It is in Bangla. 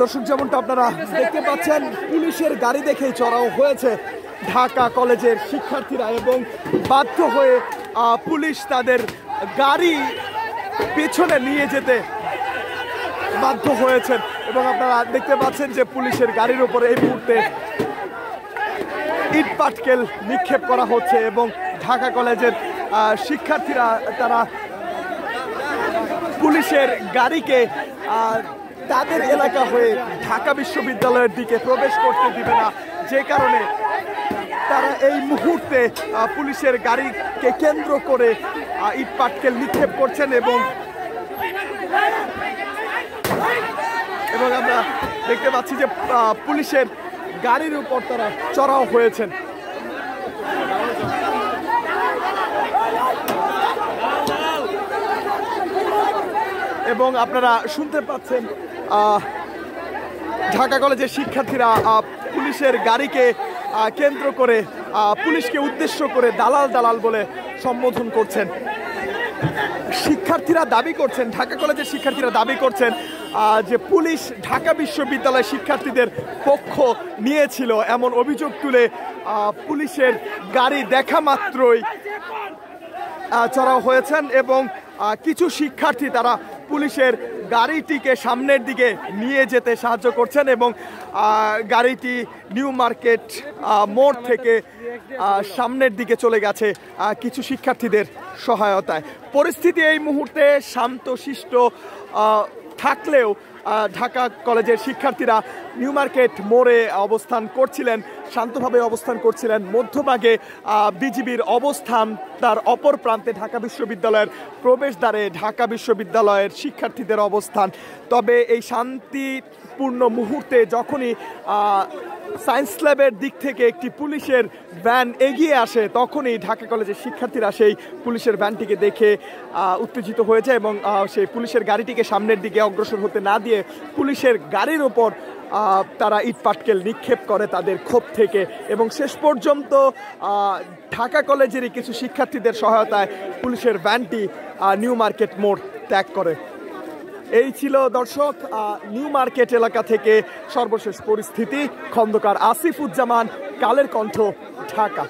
দর্শক, যেমনটা আপনারা দেখতে পাচ্ছেন, পুলিশের গাড়ি দেখেই চড়াও হয়েছে ঢাকা কলেজের শিক্ষার্থীরা এবং বাধ্য হয়ে পুলিশ তাদের গাড়ি পেছনে নিয়ে যেতে বাধ্য হয়েছেন এবং আপনারা দেখতে পাচ্ছেন যে পুলিশের গাড়ির উপরে এই মুহূর্তে ইট পাটকেল নিক্ষেপ করা হচ্ছে এবং ঢাকা কলেজের শিক্ষার্থীরা তারা পুলিশের গাড়িকে তাদের এলাকা হয়ে ঢাকা বিশ্ববিদ্যালয়ের দিকে প্রবেশ করতে দিবে না, যে কারণে তারা এই মুহূর্তে পুলিশের গাড়িকে কেন্দ্র করে ইট পাটকেল নিক্ষেপ করছেন এবং আমরা দেখতে পাচ্ছি যে পুলিশের গাড়ির উপর তারা চড়াও হয়েছেন। এবং আপনারা শুনতে পাচ্ছেন ঢাকা কলেজের শিক্ষার্থীরা পুলিশের গাড়িকে কেন্দ্র করে পুলিশকে উদ্দেশ্য করে দালাল দালাল বলে সম্বোধন করছেন। শিক্ষার্থীরা দাবি করছেন, ঢাকা কলেজের শিক্ষার্থীরা দাবি করছেন যে পুলিশ ঢাকা বিশ্ববিদ্যালয়ের শিক্ষার্থীদের পক্ষ নিয়েছিল এমন অভিযোগ তুলে পুলিশের গাড়ি দেখা মাত্রই চড়াও হয়েছেন এবং কিছু শিক্ষার্থী তারা পুলিশের গাড়িটিকে সামনের দিকে নিয়ে যেতে সাহায্য করছেন এবং গাড়িটি নিউ মার্কেট মোড় থেকে সামনের দিকে চলে গেছে কিছু শিক্ষার্থীদের সহায়তায়। পরিস্থিতি এই মুহূর্তে শান্তশিষ্ট থাকলেও ঢাকা কলেজের শিক্ষার্থীরা নিউ মার্কেট মোড়ে অবস্থান করছিলেন, শান্তভাবে অবস্থান করছিলেন। মধ্যভাগে বিজিবির অবস্থান, তার অপর প্রান্তে ঢাকা বিশ্ববিদ্যালয়ের প্রবেশদ্বারে ঢাকা বিশ্ববিদ্যালয়ের শিক্ষার্থীদের অবস্থান। তবে এই শান্তিপূর্ণ মুহূর্তে যখনই সায়েন্স ল্যাবের দিক থেকে একটি পুলিশের ভ্যান এগিয়ে আসে, তখনই ঢাকা কলেজের শিক্ষার্থীরা সেই পুলিশের ভ্যানটিকে দেখে উত্তেজিত হয়েছে এবং সেই পুলিশের গাড়িটিকে সামনের দিকে অগ্রসর হতে না দিয়ে পুলিশের গাড়ির ওপর তারা ইট পাটকেল নিক্ষেপ করে তাদের ক্ষোভ থেকে এবং শেষ পর্যন্ত ঢাকা কলেজেরই কিছু শিক্ষার্থীদের সহায়তায় পুলিশের ভ্যানটি নিউ মার্কেট মোড় ত্যাগ করে। এই ছিল দর্শক নিউ মার্কেট এলাকা থেকে সর্বশেষ পরিস্থিতি। খন্দকার আসিফুজ্জামান, কালের কণ্ঠ, ঢাকা।